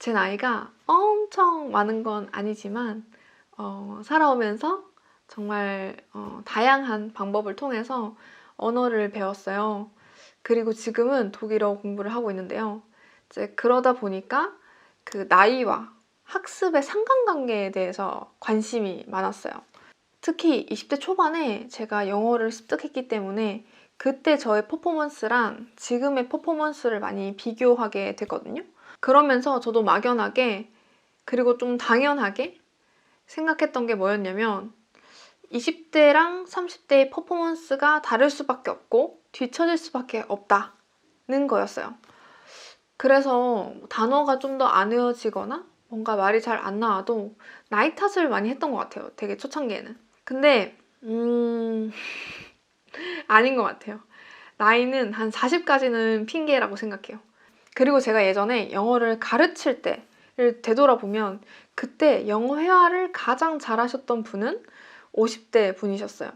제 나이가 엄청 많은 건 아니지만 살아오면서 정말 다양한 방법을 통해서 언어를 배웠어요. 그리고 지금은 독일어 공부를 하고 있는데요. 이제 그러다 보니까 그 나이와 학습의 상관관계에 대해서 관심이 많았어요. 특히 20대 초반에 제가 영어를 습득했기 때문에 그때 저의 퍼포먼스랑 지금의 퍼포먼스를 많이 비교하게 됐거든요. 그러면서 저도 막연하게 그리고 좀 당연하게 생각했던 게 뭐였냐면 20대랑 30대의 퍼포먼스가 다를 수밖에 없고 뒤처질 수밖에 없다는 거였어요. 그래서 단어가 좀 더 안 외워지거나 뭔가 말이 잘 안 나와도 나이 탓을 많이 했던 것 같아요. 되게 초창기에는. 근데 아닌 것 같아요. 나이는 한 40까지는 핑계라고 생각해요. 그리고 제가 예전에 영어를 가르칠 때를 되돌아보면 그때 영어 회화를 가장 잘하셨던 분은 50대 분이셨어요.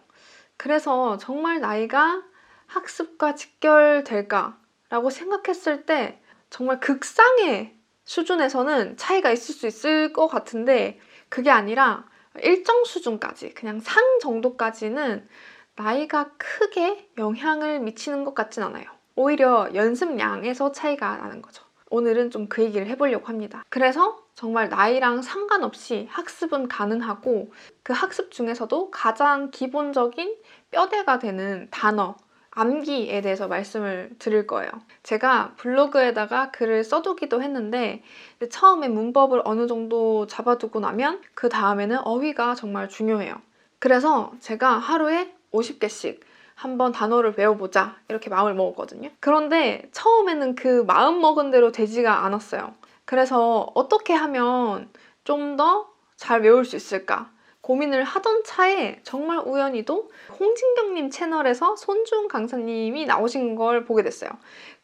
그래서 정말 나이가 학습과 직결될까라고 생각했을 때 정말 극상의 수준에서는 차이가 있을 수 있을 것 같은데 그게 아니라 일정 수준까지 그냥 상 정도까지는 나이가 크게 영향을 미치는 것 같진 않아요. 오히려 연습량에서 차이가 나는 거죠. 오늘은 좀 그 얘기를 해보려고 합니다. 그래서 정말 나이랑 상관없이 학습은 가능하고 그 학습 중에서도 가장 기본적인 뼈대가 되는 단어, 암기에 대해서 말씀을 드릴 거예요. 제가 블로그에다가 글을 써두기도 했는데 처음에 문법을 어느 정도 잡아두고 나면 그 다음에는 어휘가 정말 중요해요. 그래서 제가 하루에 50개씩 한번 단어를 배워보자 이렇게 마음을 먹었거든요. 그런데 처음에는 그 마음 먹은 대로 되지가 않았어요. 그래서 어떻게 하면 좀 더 잘 외울 수 있을까 고민을 하던 차에 정말 우연히도 홍진경님 채널에서 손주은 강사님이 나오신 걸 보게 됐어요.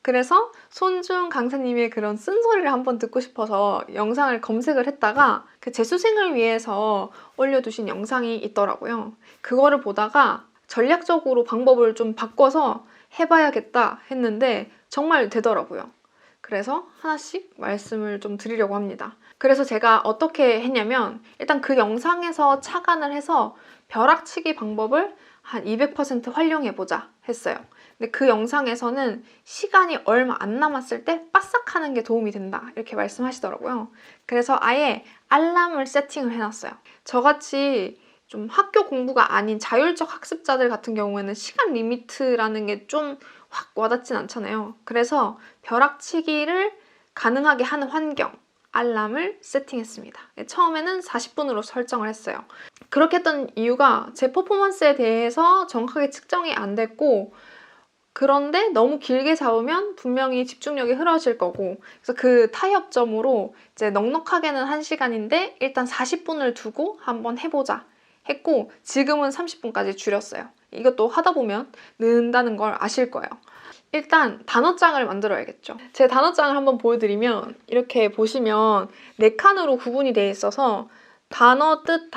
그래서 손주은 강사님의 그런 쓴소리를 한번 듣고 싶어서 영상을 검색을 했다가 그 재수생을 위해서 올려두신 영상이 있더라고요. 그거를 보다가 전략적으로 방법을 좀 바꿔서 해봐야겠다 했는데 정말 되더라고요. 그래서 하나씩 말씀을 좀 드리려고 합니다. 그래서 제가 어떻게 했냐면 일단 그 영상에서 착안을 해서 벼락치기 방법을 한 200% 활용해보자 했어요. 근데 그 영상에서는 시간이 얼마 안 남았을 때 빠싹 하는 게 도움이 된다 이렇게 말씀하시더라고요. 그래서 아예 알람을 세팅을 해놨어요. 저같이 좀 학교 공부가 아닌 자율적 학습자들 같은 경우에는 시간 리미트라는 게 좀 확 와닿진 않잖아요. 그래서 벼락치기를 가능하게 하는 환경, 알람을 세팅했습니다. 처음에는 40분으로 설정을 했어요. 그렇게 했던 이유가 제 퍼포먼스에 대해서 정확하게 측정이 안 됐고 그런데 너무 길게 잡으면 분명히 집중력이 흐려질 거고 그래서 그 타협점으로 이제 넉넉하게는 1시간인데 일단 40분을 두고 한번 해보자 했고 지금은 30분까지 줄였어요. 이것도 하다 보면 는다는 걸 아실 거예요. 일단 단어장을 만들어야겠죠. 제 단어장을 한번 보여드리면 이렇게 보시면 4칸으로 구분이 되어 있어서 단어 뜻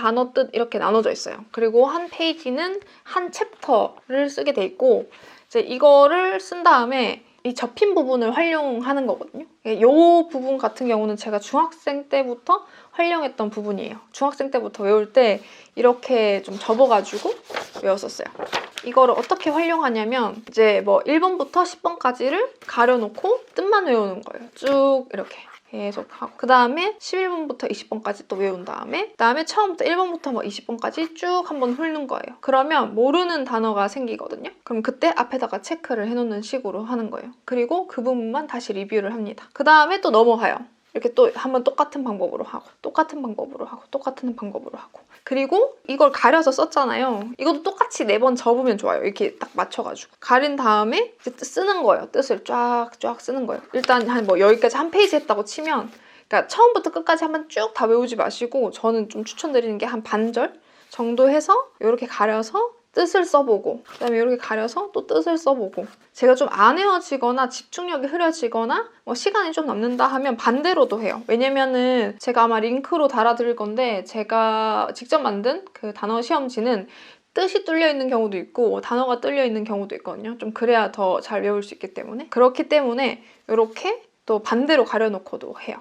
이렇게 나눠져 있어요. 그리고 한 페이지는 한 챕터를 쓰게 돼 있고 이제 이거를 쓴 다음에 이 접힌 부분을 활용하는 거거든요. 이 부분 같은 경우는 제가 중학생 때부터 활용했던 부분이에요. 중학생 때부터 외울 때 이렇게 좀 접어가지고 외웠었어요. 이거를 어떻게 활용하냐면 이제 뭐 1번부터 10번까지를 가려놓고 뜻만 외우는 거예요. 쭉 이렇게 계속 하고 그 다음에 11번부터 20번까지 또 외운 다음에 처음부터 1번부터 뭐 20번까지 쭉 한번 훑는 거예요. 그러면 모르는 단어가 생기거든요. 그럼 그때 앞에다가 체크를 해놓는 식으로 하는 거예요. 그리고 그 부분만 다시 리뷰를 합니다. 그 다음에 또 넘어가요. 이렇게 또 한번 똑같은 방법으로 하고 똑같은 방법으로 하고 똑같은 방법으로 하고 그리고 이걸 가려서 썼잖아요. 이것도 똑같이 4번 접으면 좋아요. 이렇게 딱 맞춰가지고 가린 다음에 이제 쓰는 거예요. 뜻을 쫙쫙 쓰는 거예요. 일단 한 뭐 여기까지 한 페이지 했다고 치면 그러니까 처음부터 끝까지 한번 쭉 다 외우지 마시고 저는 좀 추천드리는 게 한 반절 정도 해서 이렇게 가려서 뜻을 써보고 그다음에 이렇게 가려서 또 뜻을 써보고 제가 좀 안 외워지거나 집중력이 흐려지거나 뭐 시간이 좀 남는다 하면 반대로도 해요. 왜냐면은 제가 아마 링크로 달아드릴 건데 제가 직접 만든 그 단어 시험지는 뜻이 뚫려 있는 경우도 있고 단어가 뚫려 있는 경우도 있거든요. 좀 그래야 더 잘 외울 수 있기 때문에 그렇기 때문에 이렇게 또 반대로 가려놓고도 해요.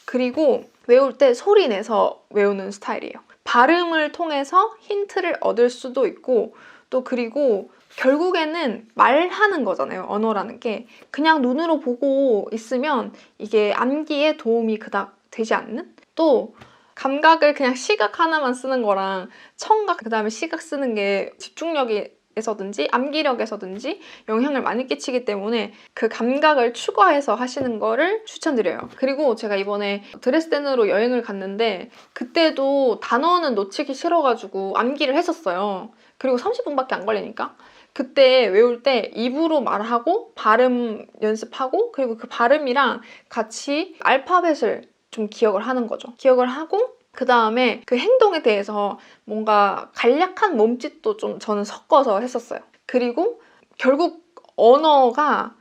그리고 외울 때 소리 내서 외우는 스타일이에요. 발음을 통해서 힌트를 얻을 수도 있고, 또 그리고 결국에는 말하는 거잖아요. 언어라는 게 그냥 눈으로 보고 있으면 이게 암기에 도움이 그닥 되지 않는? 또 감각을 그냥 시각 하나만 쓰는 거랑 청각, 그 다음에 시각 쓰는 게 집중력에서든지 암기력에서든지 영향을 많이 끼치기 때문에 그 감각을 추가해서 하시는 거를 추천드려요. 그리고 제가 이번에 드레스덴으로 여행을 갔는데 그때도 단어는 놓치기 싫어가지고 암기를 했었어요. 그리고 30분밖에 안 걸리니까. 그때 외울 때 입으로 말하고 발음 연습하고, 그리고 그 발음이랑 같이 알파벳을 좀 기억을 하는 거죠. 기억을 하고 그 다음에 그 행동에 대해서 뭔가 간략한 몸짓도 좀 저는 섞어서 했었어요. 그리고 결국 언어가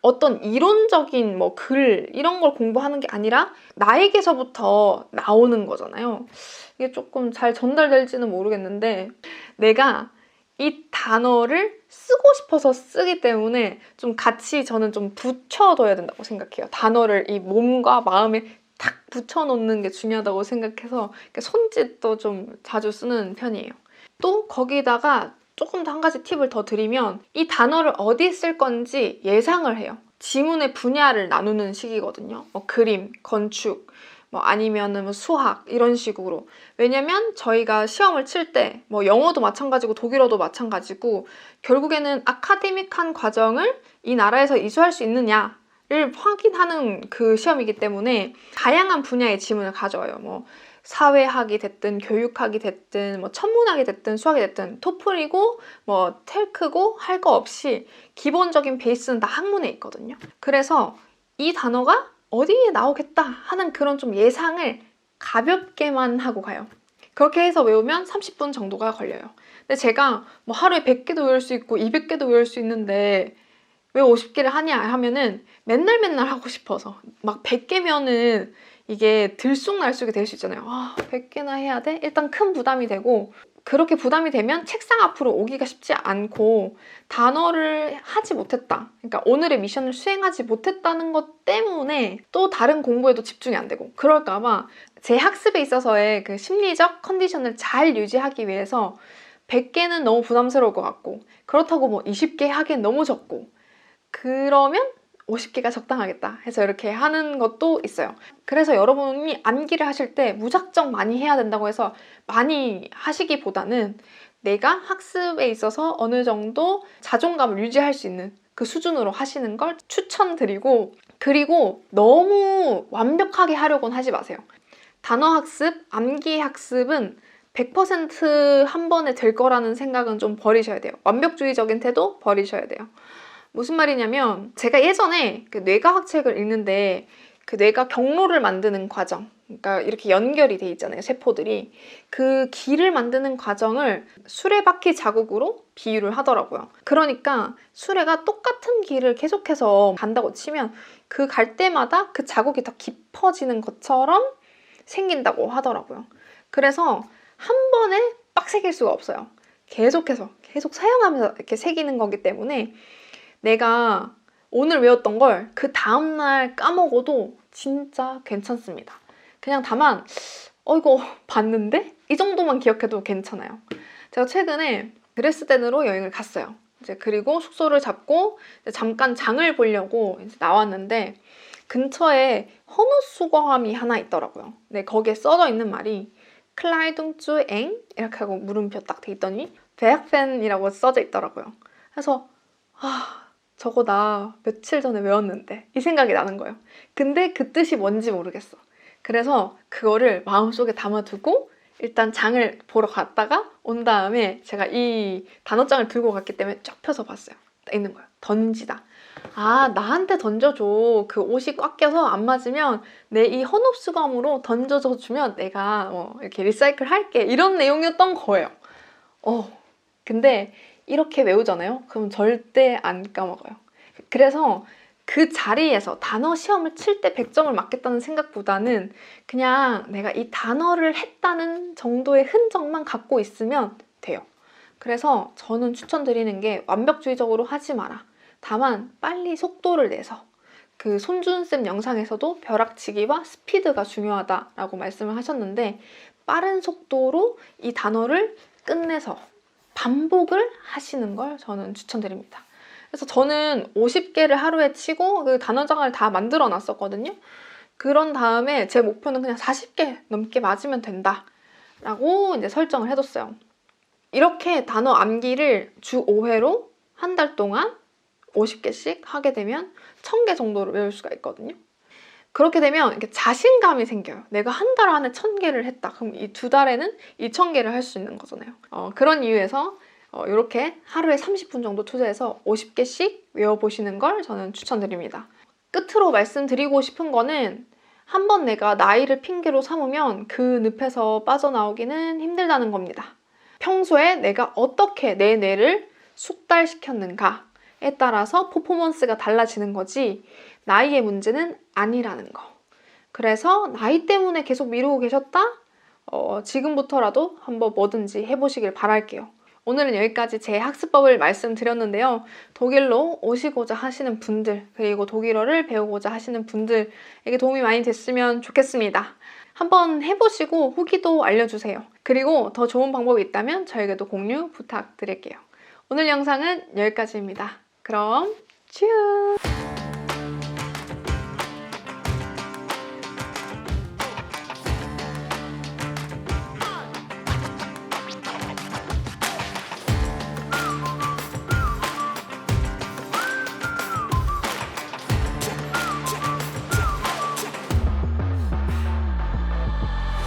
어떤 이론적인 뭐 글 이런 걸 공부하는 게 아니라 나에게서부터 나오는 거잖아요. 이게 조금 잘 전달될지는 모르겠는데, 내가 이 단어를 쓰고 싶어서 쓰기 때문에 좀 같이 저는 좀 붙여둬야 된다고 생각해요. 단어를 이 몸과 마음에 탁 붙여놓는 게 중요하다고 생각해서 손짓도 좀 자주 쓰는 편이에요. 또 거기다가 조금 더 한 가지 팁을 더 드리면, 이 단어를 어디 쓸 건지 예상을 해요. 지문의 분야를 나누는 식이거든요. 뭐 그림, 건축, 뭐 아니면은 뭐 수학 이런 식으로. 왜냐면 저희가 시험을 칠 때 뭐 영어도 마찬가지고 독일어도 마찬가지고 결국에는 아카데믹한 과정을 이 나라에서 이수할 수 있느냐를 확인하는 그 시험이기 때문에 다양한 분야의 지문을 가져와요. 뭐 사회학이 됐든 교육학이 됐든 뭐 천문학이 됐든 수학이 됐든 토플이고 뭐 텔크고 할 거 없이 기본적인 베이스는 다 학문에 있거든요. 그래서 이 단어가 어디에 나오겠다 하는 그런 좀 예상을 가볍게만 하고 가요. 그렇게 해서 외우면 30분 정도가 걸려요. 근데 제가 뭐 하루에 100개도 외울 수 있고 200개도 외울 수 있는데 왜 50개를 하냐 하면은 맨날 하고 싶어서. 막 100개면은 이게 들쑥날쑥이 될 수 있잖아요. 100개나 해야 돼? 일단 큰 부담이 되고, 그렇게 부담이 되면 책상 앞으로 오기가 쉽지 않고 단어를 하지 못했다. 그러니까 오늘의 미션을 수행하지 못했다는 것 때문에 또 다른 공부에도 집중이 안 되고, 그럴까봐 제 학습에 있어서의 그 심리적 컨디션을 잘 유지하기 위해서 100개는 너무 부담스러울 것 같고, 그렇다고 뭐 20개 하기엔 너무 적고, 그러면 50개가 적당하겠다 해서 이렇게 하는 것도 있어요. 그래서 여러분이 암기를 하실 때 무작정 많이 해야 된다고 해서 많이 하시기보다는 내가 학습에 있어서 어느 정도 자존감을 유지할 수 있는 그 수준으로 하시는 걸 추천드리고, 그리고 너무 완벽하게 하려고는 하지 마세요. 단어 학습, 암기 학습은 100% 한 번에 될 거라는 생각은 좀 버리셔야 돼요. 완벽주의적인 태도 버리셔야 돼요. 무슨 말이냐면, 제가 예전에 그 뇌과학 책을 읽는데 그 뇌가 경로를 만드는 과정, 그러니까 이렇게 연결이 돼 있잖아요, 세포들이. 그 길을 만드는 과정을 수레바퀴 자국으로 비유를 하더라고요. 그러니까 수레가 똑같은 길을 계속해서 간다고 치면 그 갈 때마다 그 자국이 더 깊어지는 것처럼 생긴다고 하더라고요. 그래서 한 번에 빡 새길 수가 없어요. 계속해서 계속 사용하면서 이렇게 새기는 거기 때문에 내가 오늘 외웠던 걸 그 다음날 까먹어도 진짜 괜찮습니다. 그냥 다만 이거 봤는데? 이 정도만 기억해도 괜찮아요. 제가 최근에 드레스덴으로 여행을 갔어요. 그리고 숙소를 잡고 잠깐 장을 보려고 나왔는데 근처에 헌옷 수거함이 하나 있더라고요. 근데 거기에 써져 있는 말이 클라이둥 eng 이렇게 하고 물음표 딱 돼 있더니 베악펜이라고 써져 있더라고요. 그래서 저거 나 며칠 전에 외웠는데 이 생각이 나는 거예요. 근데 그 뜻이 뭔지 모르겠어. 그래서 그거를 마음속에 담아두고 일단 장을 보러 갔다가 온 다음에 제가 이 단어장을 들고 갔기 때문에 쫙 펴서 봤어요. 있는 거예요. 던지다. 나한테 던져줘. 그 옷이 꽉 껴서 안 맞으면 내 이 헌옷 수감으로 던져줘 주면 내가 이렇게 리사이클 할게. 이런 내용이었던 거예요. 근데 이렇게 외우잖아요? 그럼 절대 안 까먹어요. 그래서 그 자리에서 단어 시험을 칠 때 100점을 맞겠다는 생각보다는 그냥 내가 이 단어를 했다는 정도의 흔적만 갖고 있으면 돼요. 그래서 저는 추천드리는 게 완벽주의적으로 하지 마라. 다만 빨리 속도를 내서 그 손준쌤 영상에서도 벼락치기와 스피드가 중요하다라고 말씀을 하셨는데 빠른 속도로 이 단어를 끝내서 반복을 하시는 걸 저는 추천드립니다. 그래서 저는 50개를 하루에 치고 그 단어장을 다 만들어 놨었거든요. 그런 다음에 제 목표는 그냥 40개 넘게 맞으면 된다라고 이제 설정을 해뒀어요. 이렇게 단어 암기를 주 5회로 한 달 동안 50개씩 하게 되면 1000개 정도로 외울 수가 있거든요. 그렇게 되면 이렇게 자신감이 생겨요. 내가 한 달 안에 1000개를 했다. 그럼 이 2달에는 2000개를 할 수 있는 거잖아요. 그런 이유에서 이렇게 하루에 30분 정도 투자해서 50개씩 외워보시는 걸 저는 추천드립니다. 끝으로 말씀드리고 싶은 거는 한번 내가 나이를 핑계로 삼으면 그 늪에서 빠져나오기는 힘들다는 겁니다. 평소에 내가 어떻게 내 뇌를 숙달시켰는가에 따라서 퍼포먼스가 달라지는 거지 나이의 문제는 아니라는 거. 그래서 나이 때문에 계속 미루고 계셨다? 지금부터라도 한번 뭐든지 해보시길 바랄게요. 오늘은 여기까지 제 학습법을 말씀드렸는데요. 독일로 오시고자 하시는 분들, 그리고 독일어를 배우고자 하시는 분들에게 도움이 많이 됐으면 좋겠습니다. 한번 해보시고 후기도 알려주세요. 그리고 더 좋은 방법이 있다면 저에게도 공유 부탁드릴게요. 오늘 영상은 여기까지입니다. 그럼 츄!